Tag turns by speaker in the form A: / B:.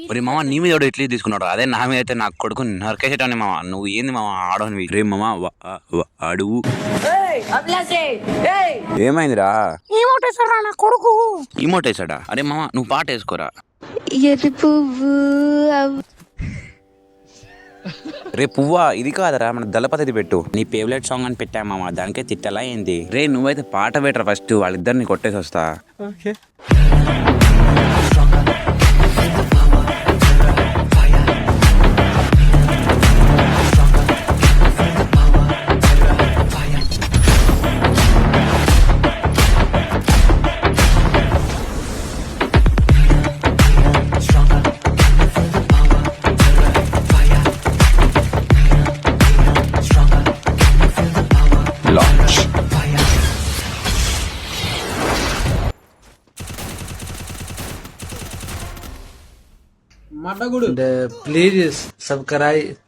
A: మరి మామ నీ మీద ఎవడో ఇట్లా తీసుకున్నాడు, అదే నా మీద అయితే నాకు కొడుకు నరకేసేటాన్ని మామ. నువ్వు ఏంది మామ ఆడవనివి? రే మామ అడుగు. ఏమైందిరా?
B: ఏమోటేసారా నా కొడుకు?
A: ఇమోటేసాడా? అరే మామ నువ్వు పాట వేసుకోరా.
C: ఎర్రి పువ్వు
A: రే పువ్వా, ఇది కాదరా మన దళపతిది పెట్టు. నీ ఫేవరెట్ సాంగ్ అని పెట్టా మామ, దానికే తిట్టలా ఏంది? రే నువ్వైతే పాట పెట్టరా ఫస్ట్, వాళ్ళిద్దరిని కొట్టేసి వస్తా. Launch.
B: And please subscribe